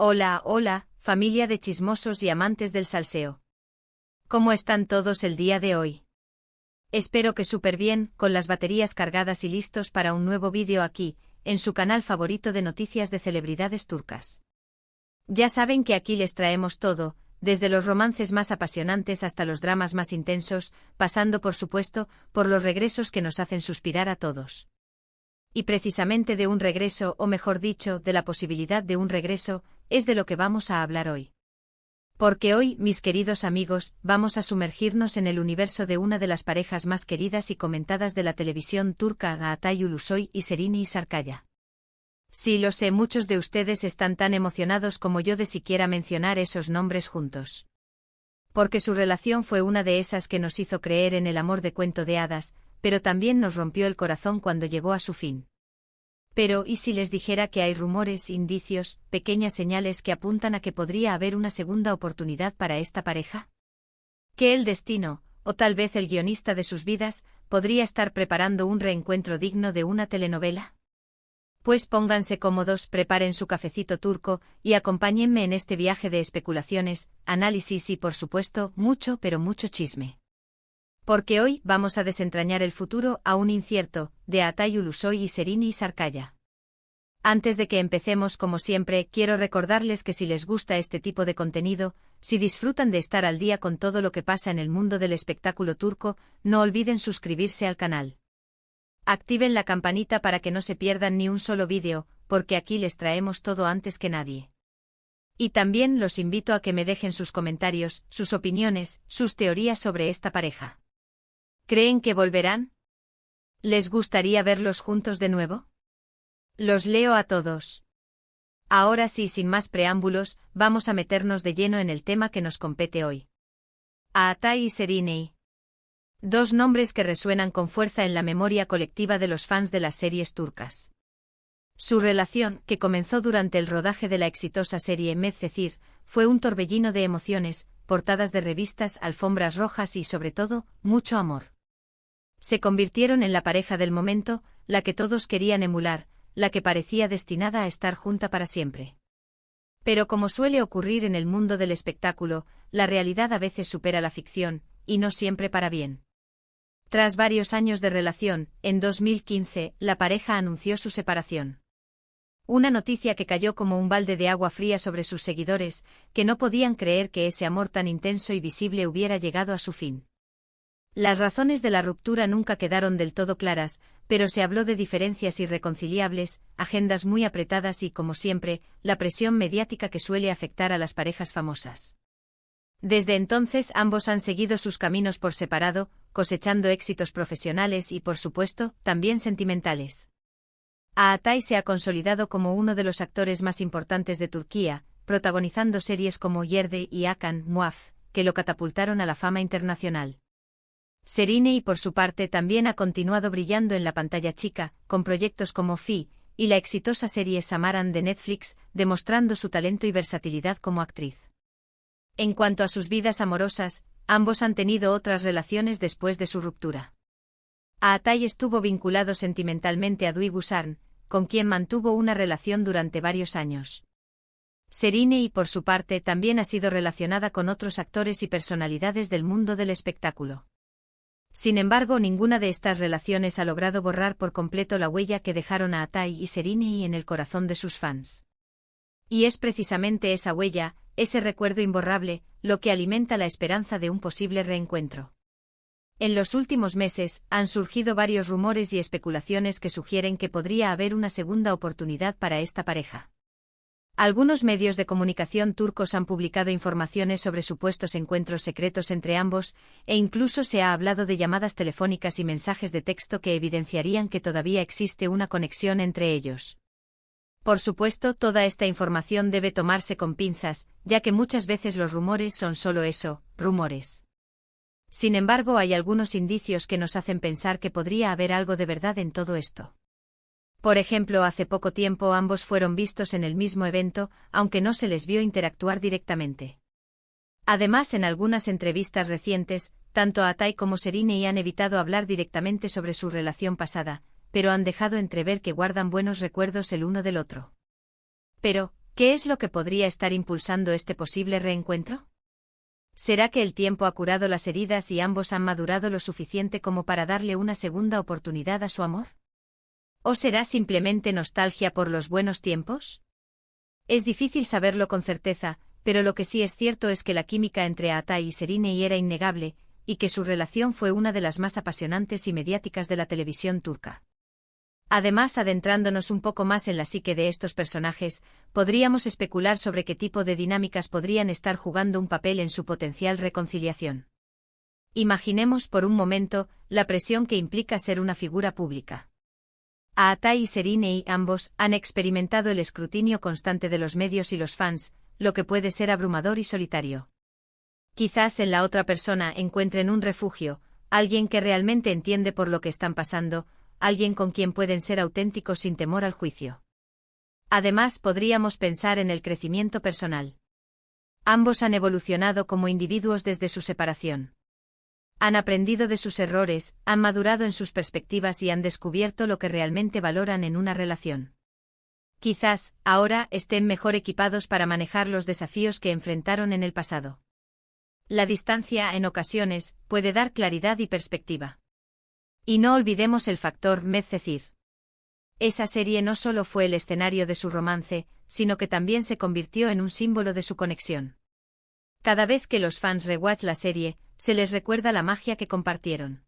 Hola, hola, familia de chismosos y amantes del salseo. ¿Cómo están todos el día de hoy? Espero que súper bien, con las baterías cargadas y listos para un nuevo vídeo aquí, en su canal favorito de noticias de celebridades turcas. Ya saben que aquí les traemos todo, desde los romances más apasionantes hasta los dramas más intensos, pasando por supuesto, por los regresos que nos hacen suspirar a todos. Y precisamente de un regreso, o mejor dicho, de la posibilidad de un regreso, es de lo que vamos a hablar hoy. Porque hoy, mis queridos amigos, vamos a sumergirnos en el universo de una de las parejas más queridas y comentadas de la televisión turca, Atay Ulusoy y Serini Sarkaya. Sí, lo sé, muchos de ustedes están tan emocionados como yo de siquiera mencionar esos nombres juntos. Porque su relación fue una de esas que nos hizo creer en el amor de cuento de hadas, pero también nos rompió el corazón cuando llegó a su fin. Pero, ¿y si les dijera que hay rumores, indicios, pequeñas señales que apuntan a que podría haber una segunda oportunidad para esta pareja? Que el destino, o tal vez el guionista de sus vidas, podría estar preparando un reencuentro digno de una telenovela. Pues pónganse cómodos, preparen su cafecito turco, y acompáñenme en este viaje de especulaciones, análisis y por supuesto, mucho pero mucho chisme. Porque hoy vamos a desentrañar el futuro aún incierto, de Atay Ulusoy y Serini Sarkaya. Antes de que empecemos, como siempre, quiero recordarles que si les gusta este tipo de contenido, si disfrutan de estar al día con todo lo que pasa en el mundo del espectáculo turco, no olviden suscribirse al canal. Activen la campanita para que no se pierdan ni un solo vídeo, porque aquí les traemos todo antes que nadie. Y también los invito a que me dejen sus comentarios, sus opiniones, sus teorías sobre esta pareja. ¿Creen que volverán? ¿Les gustaría verlos juntos de nuevo? Los leo a todos. Ahora sí, sin más preámbulos, vamos a meternos de lleno en el tema que nos compete hoy. Atay y Serini. Dos nombres que resuenan con fuerza en la memoria colectiva de los fans de las series turcas. Su relación, que comenzó durante el rodaje de la exitosa serie Medcezir, fue un torbellino de emociones, portadas de revistas, alfombras rojas y, sobre todo, mucho amor. Se convirtieron en la pareja del momento, la que todos querían emular, la que parecía destinada a estar junta para siempre. Pero como suele ocurrir en el mundo del espectáculo, la realidad a veces supera la ficción, y no siempre para bien. Tras varios años de relación, en 2015, la pareja anunció su separación. Una noticia que cayó como un balde de agua fría sobre sus seguidores, que no podían creer que ese amor tan intenso y visible hubiera llegado a su fin. Las razones de la ruptura nunca quedaron del todo claras, pero se habló de diferencias irreconciliables, agendas muy apretadas y, como siempre, la presión mediática que suele afectar a las parejas famosas. Desde entonces ambos han seguido sus caminos por separado, cosechando éxitos profesionales y, por supuesto, también sentimentales. Atay se ha consolidado como uno de los actores más importantes de Turquía, protagonizando series como Yerde y Hakan Muaf, que lo catapultaron a la fama internacional. Serini, por su parte, también ha continuado brillando en la pantalla chica, con proyectos como Fi y la exitosa serie Samaran de Netflix, demostrando su talento y versatilidad como actriz. En cuanto a sus vidas amorosas, ambos han tenido otras relaciones después de su ruptura. Atay estuvo vinculado sentimentalmente a Duygu Sarn, con quien mantuvo una relación durante varios años. Serini, por su parte, también ha sido relacionada con otros actores y personalidades del mundo del espectáculo. Sin embargo, ninguna de estas relaciones ha logrado borrar por completo la huella que dejaron a Atay y Serini en el corazón de sus fans. Y es precisamente esa huella, ese recuerdo imborrable, lo que alimenta la esperanza de un posible reencuentro. En los últimos meses, han surgido varios rumores y especulaciones que sugieren que podría haber una segunda oportunidad para esta pareja. Algunos medios de comunicación turcos han publicado informaciones sobre supuestos encuentros secretos entre ambos, e incluso se ha hablado de llamadas telefónicas y mensajes de texto que evidenciarían que todavía existe una conexión entre ellos. Por supuesto, toda esta información debe tomarse con pinzas, ya que muchas veces los rumores son solo eso, rumores. Sin embargo, hay algunos indicios que nos hacen pensar que podría haber algo de verdad en todo esto. Por ejemplo, hace poco tiempo ambos fueron vistos en el mismo evento, aunque no se les vio interactuar directamente. Además, en algunas entrevistas recientes, tanto Atay como Serini han evitado hablar directamente sobre su relación pasada, pero han dejado entrever que guardan buenos recuerdos el uno del otro. Pero, ¿Qué es lo que podría estar impulsando este posible reencuentro? ¿Será que el tiempo ha curado las heridas y ambos han madurado lo suficiente como para darle una segunda oportunidad a su amor? ¿O será simplemente nostalgia por los buenos tiempos? Es difícil saberlo con certeza, pero lo que sí es cierto es que la química entre Atay y Seriney era innegable, y que su relación fue una de las más apasionantes y mediáticas de la televisión turca. Además, adentrándonos un poco más en la psique de estos personajes, podríamos especular sobre qué tipo de dinámicas podrían estar jugando un papel en su potencial reconciliación. Imaginemos por un momento la presión que implica ser una figura pública. Atay y Seriney ambos han experimentado el escrutinio constante de los medios y los fans, lo que puede ser abrumador y solitario. Quizás en la otra persona encuentren un refugio, alguien que realmente entiende por lo que están pasando, alguien con quien pueden ser auténticos sin temor al juicio. Además, podríamos pensar en el crecimiento personal. Ambos han evolucionado como individuos desde su separación. Han aprendido de sus errores, han madurado en sus perspectivas y han descubierto lo que realmente valoran en una relación. Quizás, ahora, estén mejor equipados para manejar los desafíos que enfrentaron en el pasado. La distancia, en ocasiones, puede dar claridad y perspectiva. Y no olvidemos el factor Medcezir. Esa serie no solo fue el escenario de su romance, sino que también se convirtió en un símbolo de su conexión. Cada vez que los fans rewatch la serie, se les recuerda la magia que compartieron.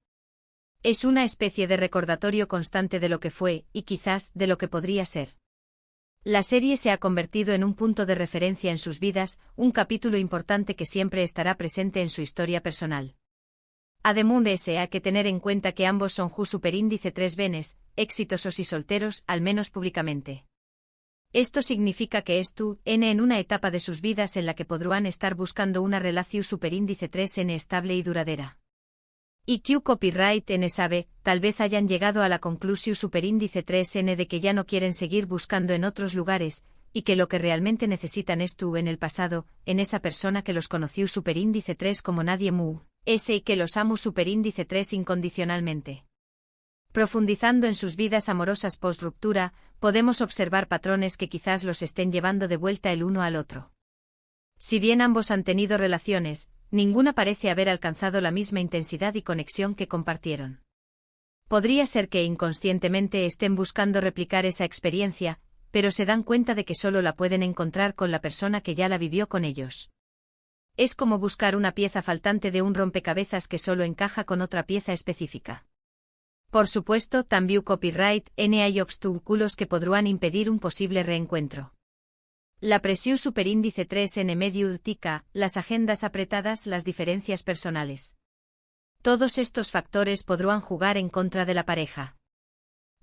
Es una especie de recordatorio constante de lo que fue, y quizás de lo que podría ser. La serie se ha convertido en un punto de referencia en sus vidas, un capítulo importante que siempre estará presente en su historia personal. Además, hay que tener en cuenta que ambos son Ju superíndice 3 venes, exitosos y solteros, al menos públicamente. Esto significa que en una etapa de sus vidas en la que podrán estar buscando una relación superíndice 3n estable y duradera. Y Q copyright n sabe, tal vez hayan llegado a la conclusión superíndice 3n de que ya no quieren seguir buscando en otros lugares, y que lo que realmente necesitan es en el pasado, en esa persona que los conoció superíndice 3 como nadie mu, ese y que los amo superíndice 3 incondicionalmente. Profundizando en sus vidas amorosas post-ruptura, podemos observar patrones que quizás los estén llevando de vuelta el uno al otro. Si bien ambos han tenido relaciones, ninguna parece haber alcanzado la misma intensidad y conexión que compartieron. Podría ser que inconscientemente estén buscando replicar esa experiencia, pero se dan cuenta de que solo la pueden encontrar con la persona que ya la vivió con ellos. Es como buscar una pieza faltante de un rompecabezas que solo encaja con otra pieza específica. Por supuesto, también copyright n hay obstáculos que podrán impedir un posible reencuentro. La presión superíndice 3n medio tica, las agendas apretadas, las diferencias personales. Todos estos factores podrán jugar en contra de la pareja.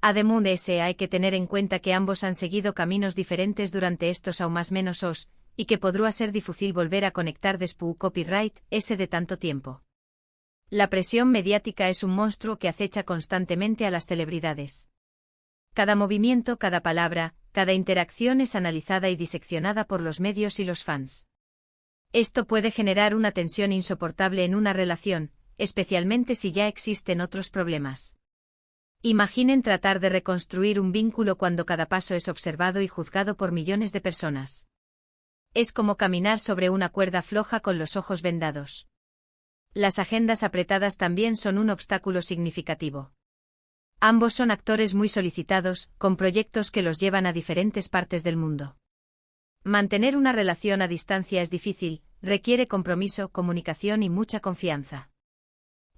Además, hay que tener en cuenta que ambos han seguido caminos diferentes durante estos aún más menos os, y que podrá ser difícil volver a conectar después copyright ese de tanto tiempo. La presión mediática es un monstruo que acecha constantemente a las celebridades. Cada movimiento, cada palabra, cada interacción es analizada y diseccionada por los medios y los fans. Esto puede generar una tensión insoportable en una relación, especialmente si ya existen otros problemas. Imaginen tratar de reconstruir un vínculo cuando cada paso es observado y juzgado por millones de personas. Es como caminar sobre una cuerda floja con los ojos vendados. Las agendas apretadas también son un obstáculo significativo. Ambos son actores muy solicitados, con proyectos que los llevan a diferentes partes del mundo. Mantener una relación a distancia es difícil, requiere compromiso, comunicación y mucha confianza.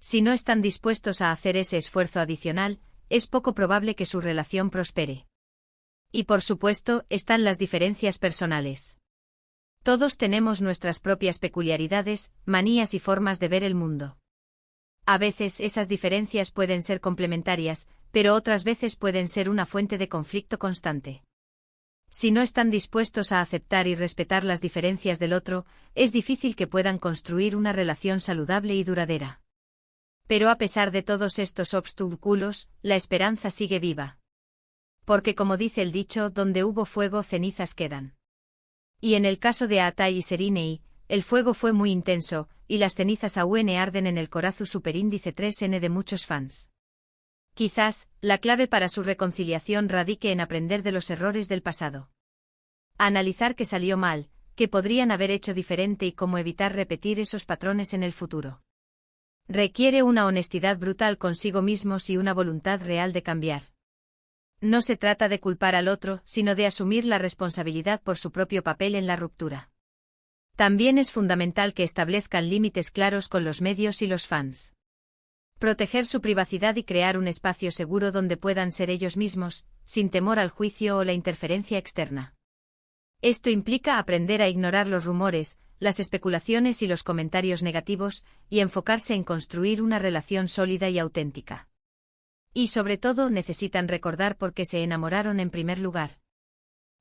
Si no están dispuestos a hacer ese esfuerzo adicional, es poco probable que su relación prospere. Y por supuesto, están las diferencias personales. Todos tenemos nuestras propias peculiaridades, manías y formas de ver el mundo. A veces esas diferencias pueden ser complementarias, pero otras veces pueden ser una fuente de conflicto constante. Si no están dispuestos a aceptar y respetar las diferencias del otro, es difícil que puedan construir una relación saludable y duradera. Pero a pesar de todos estos obstáculos, la esperanza sigue viva. Porque como dice el dicho, donde hubo fuego cenizas quedan. Y en el caso de Atay y Seriney, el fuego fue muy intenso, y las cenizas aún arden en el corazón superíndice 3n de muchos fans. Quizás, la clave para su reconciliación radique en aprender de los errores del pasado. Analizar qué salió mal, qué podrían haber hecho diferente y cómo evitar repetir esos patrones en el futuro. Requiere una honestidad brutal consigo mismos y una voluntad real de cambiar. No se trata de culpar al otro, sino de asumir la responsabilidad por su propio papel en la ruptura. También es fundamental que establezcan límites claros con los medios y los fans. Proteger su privacidad y crear un espacio seguro donde puedan ser ellos mismos, sin temor al juicio o la interferencia externa. Esto implica aprender a ignorar los rumores, las especulaciones y los comentarios negativos, y enfocarse en construir una relación sólida y auténtica. Y sobre todo necesitan recordar por qué se enamoraron en primer lugar.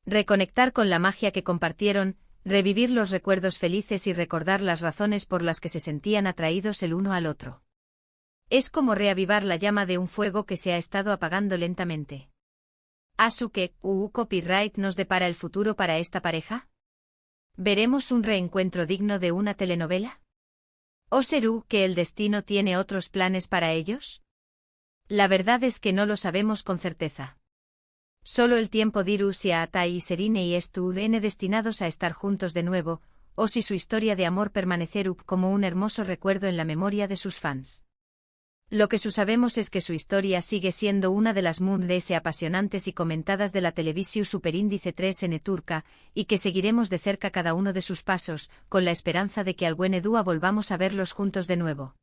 Reconectar con la magia que compartieron, revivir los recuerdos felices y recordar las razones por las que se sentían atraídos el uno al otro. Es como reavivar la llama de un fuego que se ha estado apagando lentamente. ¿Asuke copyright nos depara el futuro para esta pareja? ¿Veremos un reencuentro digno de una telenovela? ¿O será que el destino tiene otros planes para ellos? La verdad es que no lo sabemos con certeza. Solo el tiempo dirá si Atai y Serine estuvieron destinados a estar juntos de nuevo, o si su historia de amor permanecerá como un hermoso recuerdo en la memoria de sus fans. Lo que sabemos es que su historia sigue siendo una de las mundes apasionantes y comentadas de la televisión superíndice 3N turca, y que seguiremos de cerca cada uno de sus pasos, con la esperanza de que algún día volvamos a verlos juntos de nuevo.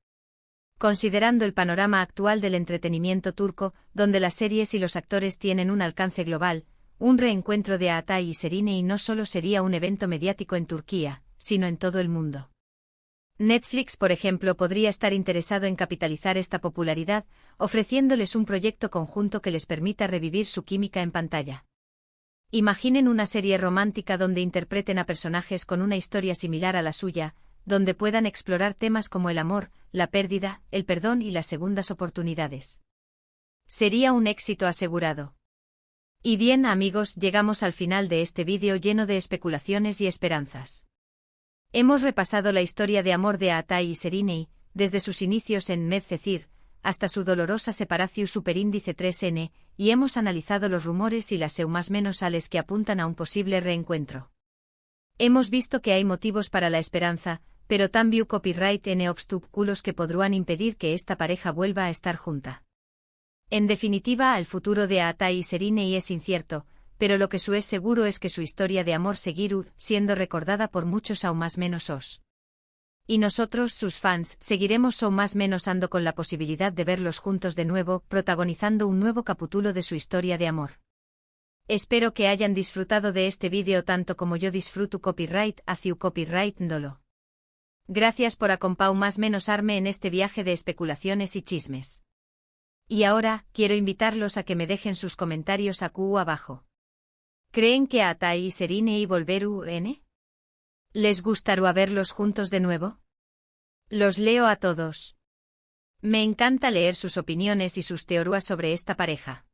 Considerando el panorama actual del entretenimiento turco, donde las series y los actores tienen un alcance global, un reencuentro de Atai y Serine no solo sería un evento mediático en Turquía, sino en todo el mundo. Netflix, por ejemplo, podría estar interesado en capitalizar esta popularidad, ofreciéndoles un proyecto conjunto que les permita revivir su química en pantalla. Imaginen una serie romántica donde interpreten a personajes con una historia similar a la suya, donde puedan explorar temas como el amor, la pérdida, el perdón y las segundas oportunidades. Sería un éxito asegurado. Y bien, amigos, llegamos al final de este vídeo lleno de especulaciones y esperanzas. Hemos repasado la historia de amor de Atai y Serine, desde sus inicios en Medcezir, hasta su dolorosa separación superíndice 3N, y hemos analizado los rumores y las más menos sales que apuntan a un posible reencuentro. Hemos visto que hay motivos para la esperanza, pero también copyright en obstáculos que podrán impedir que esta pareja vuelva a estar junta. En definitiva, el futuro de Atai y Serine es incierto, pero lo que es seguro es que su historia de amor seguirá siendo recordada por muchos aún más menos os. Y nosotros, sus fans, seguiremos aún más menos ando con la posibilidad de verlos juntos de nuevo, protagonizando un nuevo capítulo de su historia de amor. Espero que hayan disfrutado de este vídeo tanto como yo disfruto copyright hacia copyright dolo. Gracias por acompañar más menos arme en este viaje de especulaciones y chismes. Y ahora, quiero invitarlos a que me dejen sus comentarios aquí abajo. ¿Creen que Atai y Serine volverán? ¿Les gustará verlos juntos de nuevo? Los leo a todos. Me encanta leer sus opiniones y sus teorías sobre esta pareja.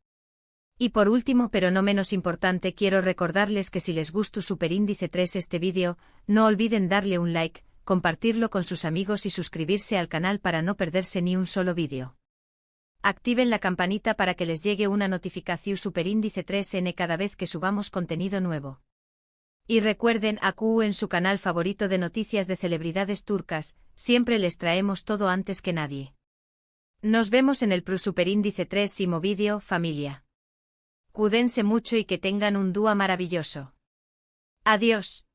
Y por último, pero no menos importante, quiero recordarles que si les gustó Superíndice 3 este vídeo, no olviden darle un like, compartirlo con sus amigos y suscribirse al canal para no perderse ni un solo vídeo. Activen la campanita para que les llegue una notificación Superíndice 3N cada vez que subamos contenido nuevo. Y recuerden, aquí en su canal favorito de noticias de celebridades turcas, siempre les traemos todo antes que nadie. Nos vemos en el Superíndice 3º vídeo, familia. Cuídense mucho y que tengan un día maravilloso. Adiós.